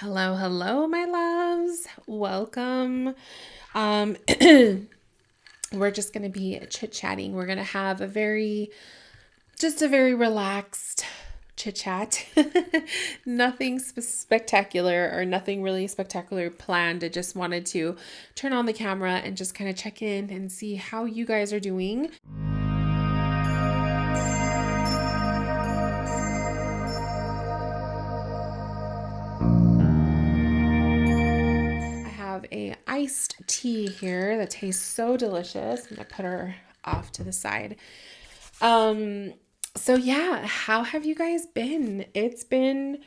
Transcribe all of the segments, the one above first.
Hello, hello, my loves. Welcome. Um, we're just going to be chit-chatting. We're going to have just a very relaxed chit-chat. Nothing spectacular or nothing really spectacular planned. I just wanted to turn on the camera and just kind of check in and see how you guys are doing. I have a iced tea here that tastes so delicious. I'm gonna put her off to the side. Um, so yeah, how have you guys been? It's been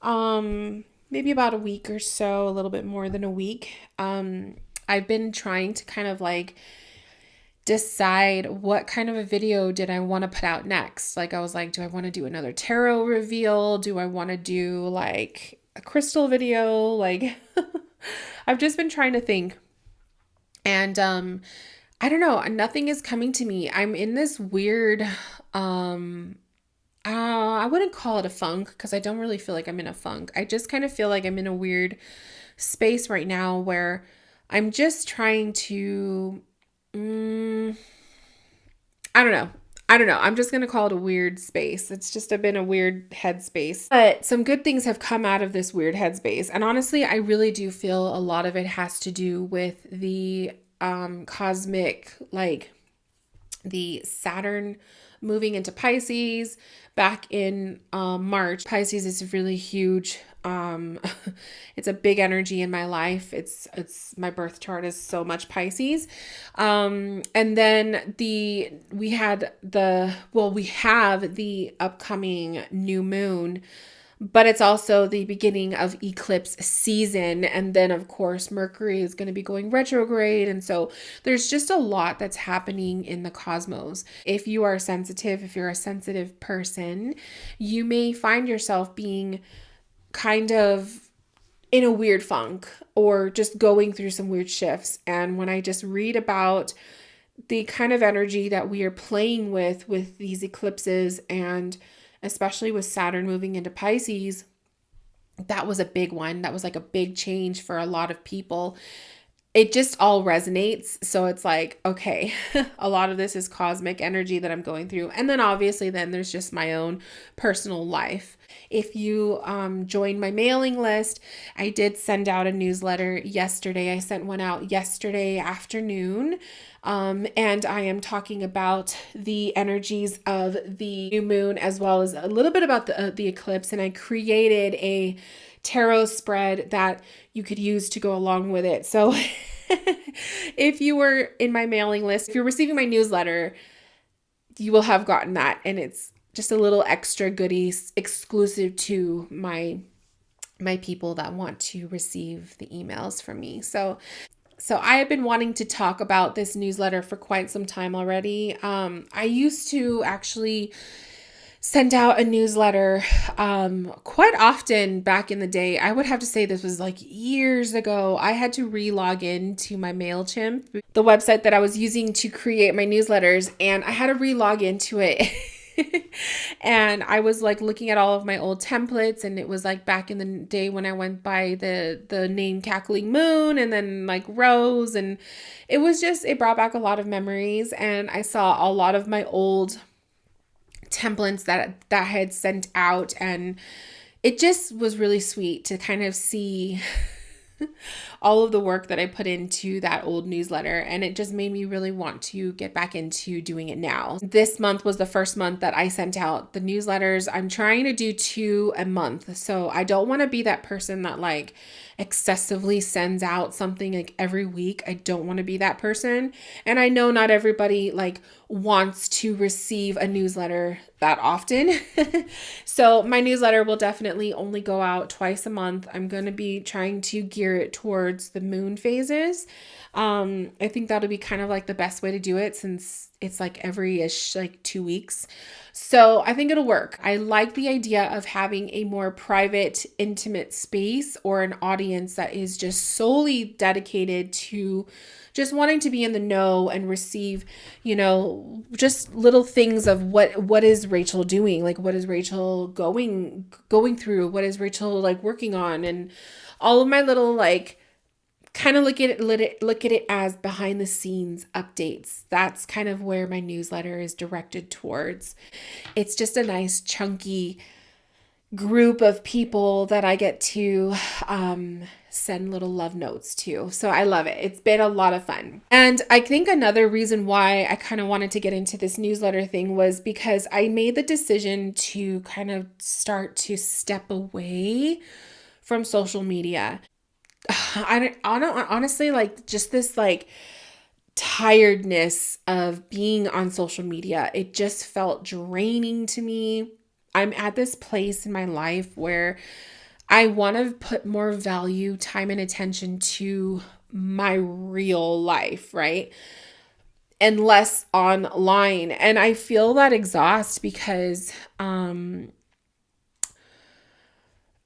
maybe about a week or so, a little bit more than a week. I've been trying to kind of like decide what kind of a video did I want to put out next. Like I was like, do I want to do another tarot reveal? Do I want to do like a crystal video? Like I've just been trying to think. And I don't know, nothing is coming to me. I'm in this weird I wouldn't call it a funk because I don't really feel like I'm in a funk. I just kind of feel like I'm in a weird space right now where I'm just trying to I don't know. I don't know. I'm just going to call it a weird space. It's just been a weird headspace. But some good things have come out of this weird headspace. And honestly, I really do feel a lot of it has to do with the cosmic, like the Saturn moving into Pisces back in March. Pisces is really huge. It's a big energy in my life. It's my birth chart is so much Pisces. And then we have the upcoming new moon, but it's also the beginning of eclipse season. And then, of course, Mercury is going to be going retrograde. And so there's just a lot that's happening in the cosmos. If you are sensitive, if you're a sensitive person, you may find yourself being kind of in a weird funk or just going through some weird shifts. And when I just read about the kind of energy that we are playing with these eclipses, and especially with Saturn moving into Pisces, that was a big one. That was like a big change for a lot of people. It just all resonates. So it's like, okay, a lot of this is cosmic energy that I'm going through. And then obviously then there's just my own personal life. If you join my mailing list, I did send out a newsletter yesterday. I sent one out yesterday afternoon. And I am talking about the energies of the new moon as well as a little bit about the eclipse. And I created a tarot spread that you could use to go along with it. So if you were in my mailing list, if you're receiving my newsletter, you will have gotten that. And it's just a little extra goodies exclusive to my people that want to receive the emails from me. So I have been wanting to talk about this newsletter for quite some time already. I used to actually send out a newsletter quite often back in the day. I would have to say this was like years ago. I had to re-log into my MailChimp, the website that I was using to create my newsletters, and I had to re-log into it. And I was like looking at all of my old templates, and it was like back in the day when I went by the name Cackling Moon and then like Rose, and it brought back a lot of memories. And I saw a lot of my old templates that I had sent out, and it just was really sweet to kind of see all of the work that I put into that old newsletter, and it just made me really want to get back into doing it now. This month was the first month that I sent out the newsletters. I'm trying to do 2 a month, so I don't want to be that person that like excessively sends out something like every week. I don't want to be that person, and I know not everybody like wants to receive a newsletter that often. So my newsletter will definitely only go out twice a month. I'm going to be trying to gear it towards the moon phases. I think that'll be kind of like the best way to do it, since It's like every ish, like 2 weeks. So I think it'll work. I like the idea of having a more private, intimate space or an audience that is just solely dedicated to just wanting to be in the know and receive, just little things of what is Rachel doing? Like what is Rachel going through? What is Rachel like working on? And all of my little like kind of look at it as behind the scenes updates. That's kind of where my newsletter is directed towards. It's just a nice chunky group of people that I get to send little love notes to. So I love it. It's been a lot of fun. And I think another reason why I kind of wanted to get into this newsletter thing was because I made the decision to kind of start to step away from social media. I don't honestly like just this like tiredness of being on social media. It just felt draining to me. I'm at this place in my life where I want to put more value, time, and attention to my real life, right? And less online. And I feel that exhaust because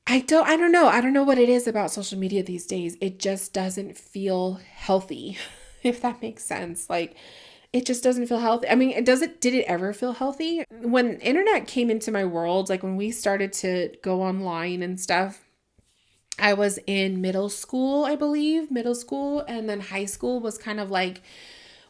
I don't know. I don't know what it is about social media these days. It just doesn't feel healthy, if that makes sense. Like it just doesn't feel healthy. I mean, did it ever feel healthy? When internet came into my world, like when we started to go online and stuff, I was in middle school, I believe, and then high school was kind of like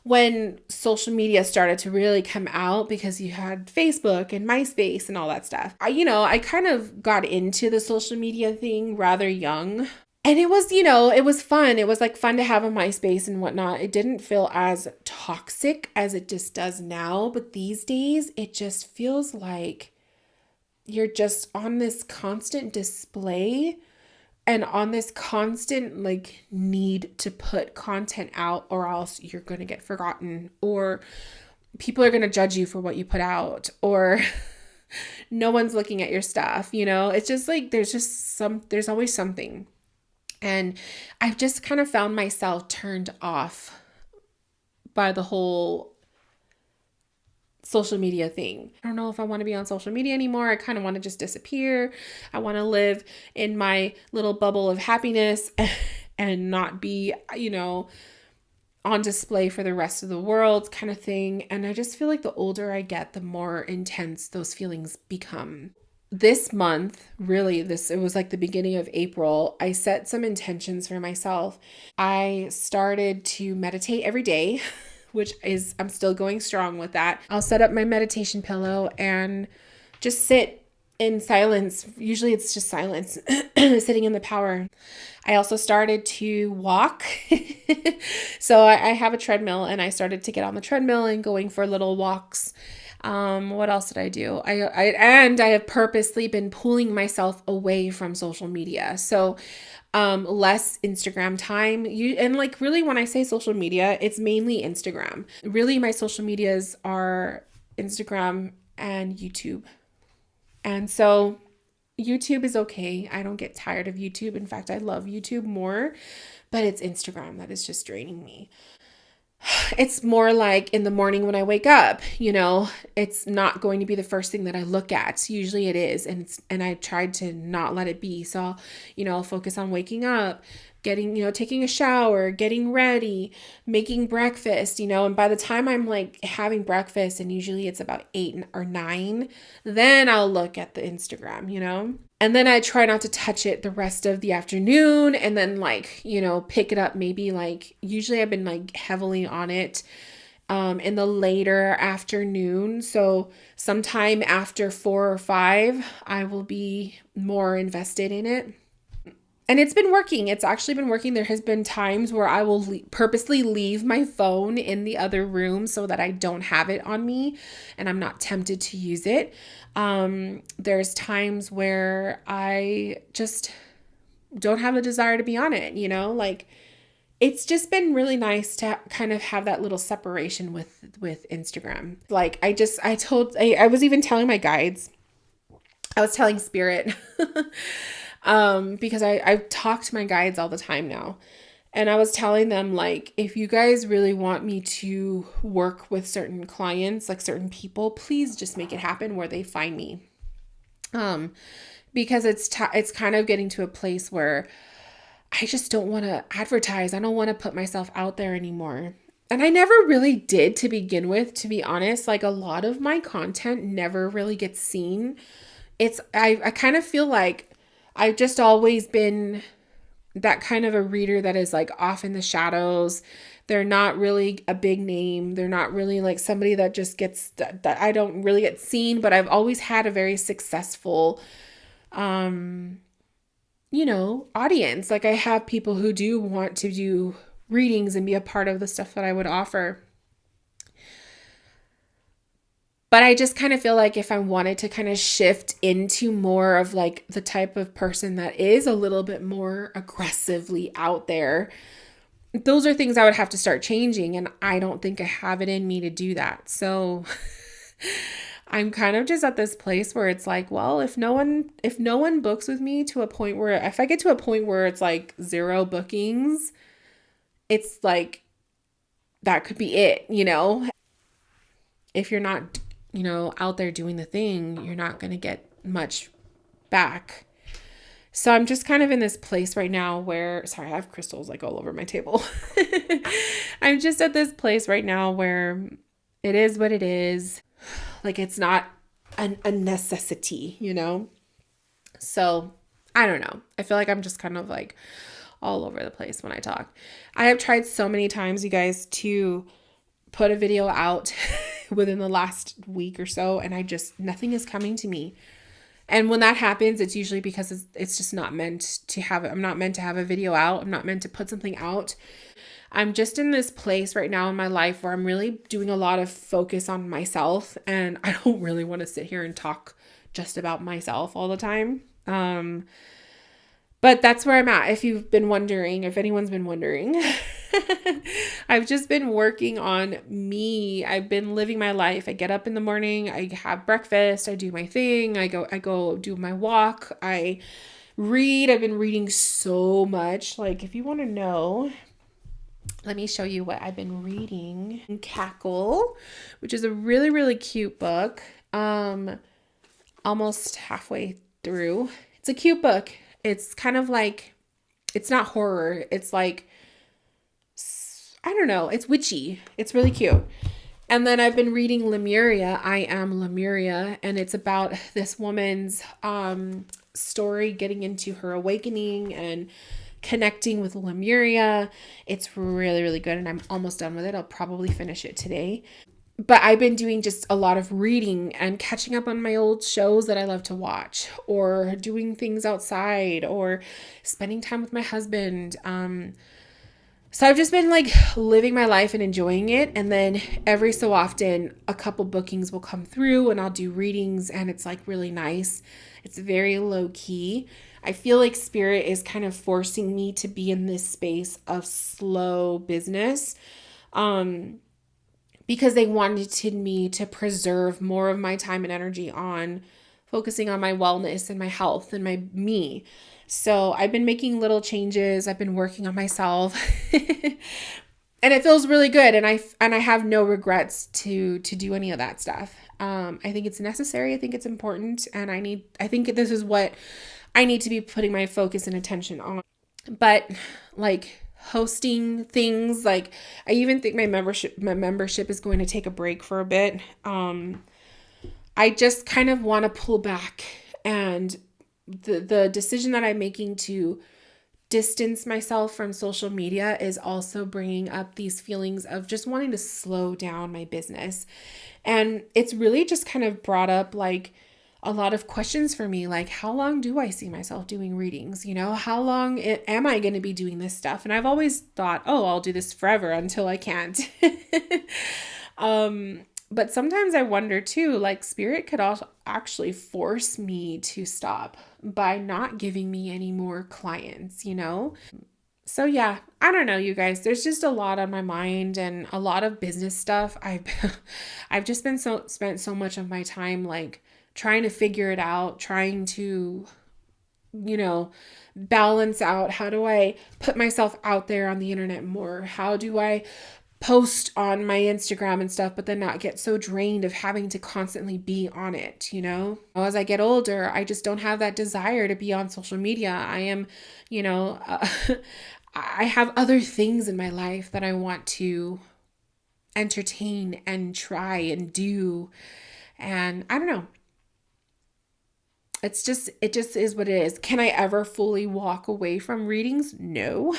when social media started to really come out because you had Facebook and MySpace and all that stuff. I kind of got into the social media thing rather young. And it was, it was fun. It was like fun to have a MySpace and whatnot. It didn't feel as toxic as it just does now. But these days, it just feels like you're just on this constant display and on this constant like need to put content out, or else you're going to get forgotten, or people are going to judge you for what you put out, or no one's looking at your stuff. It's just like there's always something. And I've just kind of found myself turned off by the whole social media thing. I don't know if I want to be on social media anymore. I kind of want to just disappear. I want to live in my little bubble of happiness and not be, on display for the rest of the world kind of thing. And I just feel like the older I get, the more intense those feelings become. This month, really, it was like the beginning of April, I set some intentions for myself. I started to meditate every day, I'm still going strong with that. I'll set up my meditation pillow and just sit in silence. Usually it's just silence, sitting in the power. I also started to walk. So I have a treadmill and I started to get on the treadmill and going for little walks. What else did I do? I have purposely been pulling myself away from social media. So less Instagram time. And like really when I say social media, it's mainly Instagram. Really my social medias are Instagram and YouTube. And so YouTube is okay. I don't get tired of YouTube. In fact, I love YouTube more, but it's Instagram that is just draining me. It's more like in the morning when I wake up, it's not going to be the first thing that I look at. Usually it is. And I tried to not let it be. So, I'll focus on waking up, getting, taking a shower, getting ready, making breakfast, and by the time I'm like having breakfast, and usually it's about 8 or 9, then I'll look at the Instagram, And then I try not to touch it the rest of the afternoon, and then pick it up maybe usually I've been heavily on it in the later afternoon. So sometime after 4 or 5, I will be more invested in it. And it's been working. It's actually been working. There has been times where I will purposely leave my phone in the other room so that I don't have it on me and I'm not tempted to use it. There's times where I just don't have the desire to be on it, it's just been really nice to kind of have that little separation with Instagram. I was even telling my guides, I was telling Spirit, because I talk to my guides all the time now. And I was telling them, like, if you guys really want me to work with certain clients, like certain people, please just make it happen where they find me. Because it's kind of getting to a place where I just don't want to advertise. I don't want to put myself out there anymore. And I never really did to begin with, to be honest. Like, a lot of my content never really gets seen. I kind of feel like I've just always been that kind of a reader that is like off in the shadows. They're not really a big name. They're not really like somebody that just gets that I don't really get seen, but I've always had a very successful audience. Like, I have people who do want to do readings and be a part of the stuff that I would offer. But I just kind of feel like if I wanted to kind of shift into more of like the type of person that is a little bit more aggressively out there, those are things I would have to start changing. And I don't think I have it in me to do that. So I'm kind of just at this place where it's like, well, if no one books with me to a point where, if I get to a point where it's like 0 bookings, it's like, that could be it, If you're not, out there doing the thing, you're not going to get much back. So I'm just kind of in this place right now where, sorry, I have crystals like all over my table. I'm just at this place right now where it is what it is. Like, it's not a necessity, So I don't know. I feel like I'm just kind of like all over the place when I talk. I have tried so many times, you guys, to put a video out within the last week or so, and nothing is coming to me. And when that happens, it's usually because it's just not meant to have it. I'm not meant to have a video out. I'm not meant to put something out. I'm just in this place right now in my life where I'm really doing a lot of focus on myself, and I don't really want to sit here and talk just about myself all the time. But that's where I'm at. If you've been wondering, if anyone's been wondering, I've just been working on me. I've been living my life. I get up in the morning, I have breakfast, I do my thing, I go do my walk, I read. I've been reading so much. Like, if you want to know, let me show you what I've been reading. Cackle, which is a really, really cute book. Almost halfway through. It's a cute book. It's kind of like, it's not horror. It's like, I don't know. It's witchy. It's really cute. And then I've been reading Lemuria. I Am Lemuria. And it's about this woman's story, getting into her awakening and connecting with Lemuria. It's really, really good. And I'm almost done with it. I'll probably finish it today. But I've been doing just a lot of reading and catching up on my old shows that I love to watch, or doing things outside, or spending time with my husband. So I've just been like living my life and enjoying it. And then every so often, a couple bookings will come through and I'll do readings, and it's like really nice. It's very low key. I feel like spirit is kind of forcing me to be in this space of slow business. Because they wanted me to preserve more of my time and energy on focusing on my wellness and my health and me. So I've been making little changes. I've been working on myself. And it feels really good. And I have no regrets to do any of that stuff. I think it's necessary. I think it's important. And I think this is what I need to be putting my focus and attention on. But like, hosting things, like, I even think my membership is going to take a break for a bit. I just kind of want to pull back, and the decision that I'm making to distance myself from social media is also bringing up these feelings of just wanting to slow down my business. And it's really just kind of brought up like a lot of questions for me, like, how long do I see myself doing readings? How long am I going to be doing this stuff? And I've always thought, oh, I'll do this forever until I can't. But sometimes I wonder too, like, spirit could also actually force me to stop by not giving me any more clients, So yeah, I don't know, you guys. There's just a lot on my mind and a lot of business stuff. I've just been spent so much of my time like trying to figure it out, trying to you know, balance out? How do I put myself out there on the internet more? How do I post on my Instagram and stuff, but then not get so drained of having to constantly be on it, you know? As I get older, I just don't have that desire to be on social media. I am, you know, I have other things in my life that I want to entertain and try and do. And I don't know. It just is what it is. Can I ever fully walk away from readings? No.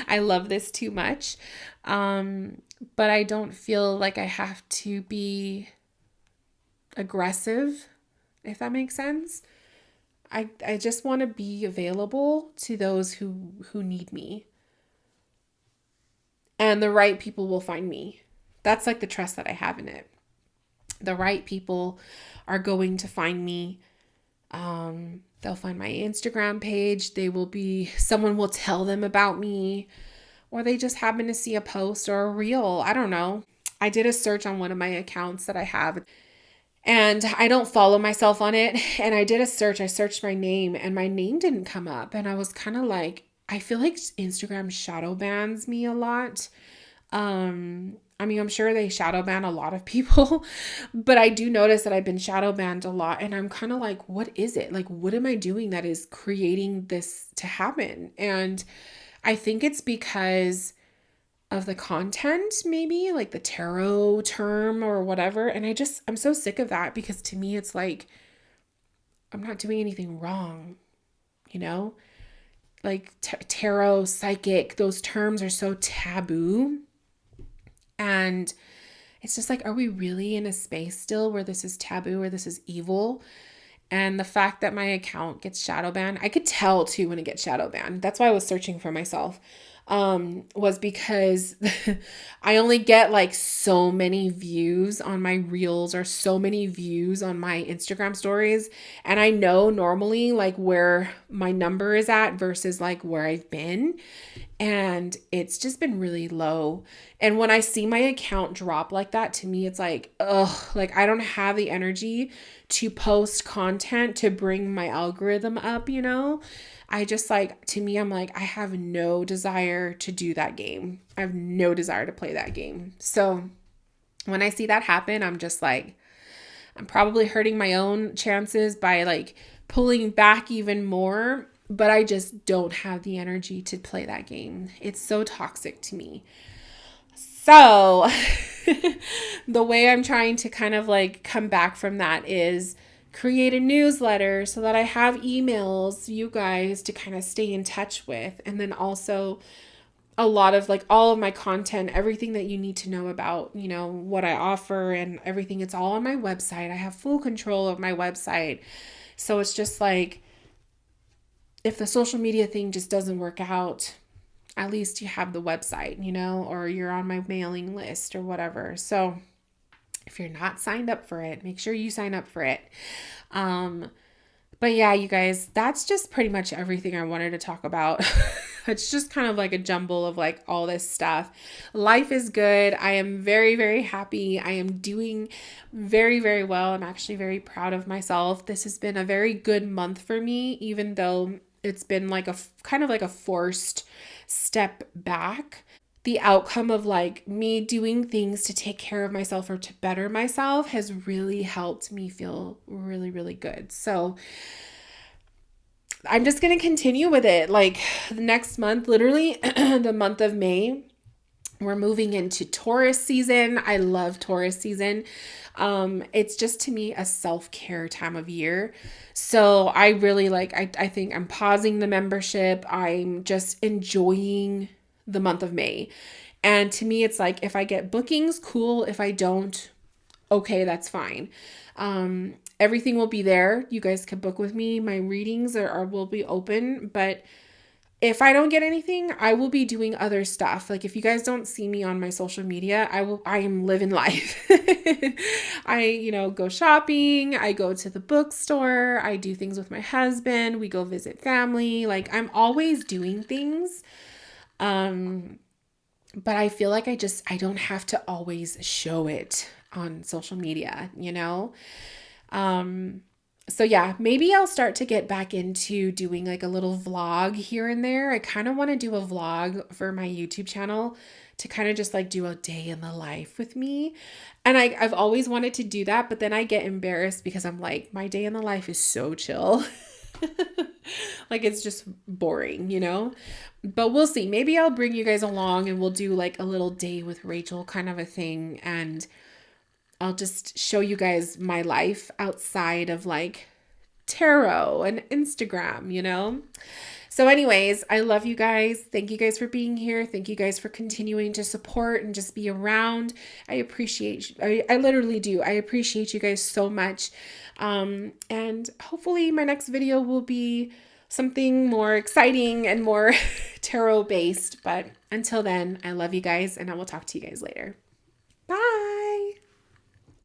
I love this too much. But I don't feel like I have to be aggressive, if that makes sense. I just want to be available to those who need me. And the right people will find me. That's like the trust that I have in it. The right people are going to find me. They'll find my Instagram page. Someone will tell them about me, or they just happen to see a post or a reel. I don't know. I did a search on one of my accounts that I have, and I don't follow myself on it. And I did a search. I searched my name, and my name didn't come up. And I was kind of like, I feel like Instagram shadow bans me a lot. I mean, I'm sure they shadow ban a lot of people, but I do notice that I've been shadow banned a lot, and I'm kind of like, what is it? Like, what am I doing that is creating this to happen? And I think it's because of the content, maybe like the tarot term or whatever. And I'm so sick of that, because to me, it's like, I'm not doing anything wrong, you know? Like tarot, psychic, those terms are so taboo. And it's just like, are we really in a space still where this is taboo, where this is evil? And the fact that my account gets shadow banned, I could tell too when it gets shadow banned. That's why I was searching for myself, was because I only get like so many views on my reels or so many views on my Instagram stories. And I know normally like where my number is at versus like where I've been. And it's just been really low. And when I see my account drop like that, to me, it's like, ugh, like I don't have the energy to post content to bring my algorithm up, you know? I just like, to me, I'm like, I have no desire to do that game. I have no desire to play that game. So when I see that happen, I'm just like, I'm probably hurting my own chances by like pulling back even more, but I just don't have the energy to play that game. It's so toxic to me. So the way I'm trying to kind of like come back from that is create a newsletter so that I have emails, you guys, to kind of stay in touch with. And then also a lot of like all of my content, everything that you need to know about, you know, what I offer and everything. It's all on my website. I have full control of my website. So it's just like, if the social media thing just doesn't work out, at least you have the website, you know, or you're on my mailing list or whatever. So if you're not signed up for it, make sure you sign up for it. But yeah, you guys, that's just pretty much everything I wanted to talk about. It's just kind of like a jumble of like all this stuff. Life is good. I am very, very happy. I am doing very, very well. I'm actually very proud of myself. This has been a very good month for me, even though it's been like a kind of like a forced step back. The outcome of like me doing things to take care of myself or to better myself has really helped me feel really, really good. So I'm just going to continue with it. Like the next month, literally the month of May, we're moving into Taurus season. I love Taurus season. It's just to me a self-care time of year. So I really like, I think I'm pausing the membership. I'm just enjoying the month of May. And to me, it's like, if I get bookings, cool. If I don't, okay, that's fine. Everything will be there. You guys can book with me. My readings will be open, but if I don't get anything, I will be doing other stuff. Like if you guys don't see me on my social media, I am living life. I, go shopping, I go to the bookstore, I do things with my husband, we go visit family. Like I'm always doing things. But I feel like I don't have to always show it on social media, you know? So yeah, maybe I'll start to get back into doing like a little vlog here and there. I kind of want to do a vlog for my YouTube channel to kind of just like do a day in the life with me. And I've always wanted to do that, but then I get embarrassed because I'm like, my day in the life is so chill. Like it's just boring, you know? But we'll see. Maybe I'll bring you guys along and we'll do like a little day with Rachel kind of a thing. And I'll just show you guys my life outside of like tarot and Instagram, you know? So, anyways, I love you guys. Thank you guys for being here. Thank you guys for continuing to support and just be around. I appreciate you. I literally do. I appreciate you guys so much. And hopefully, my next video will be something more exciting and more tarot based. But until then, I love you guys and I will talk to you guys later.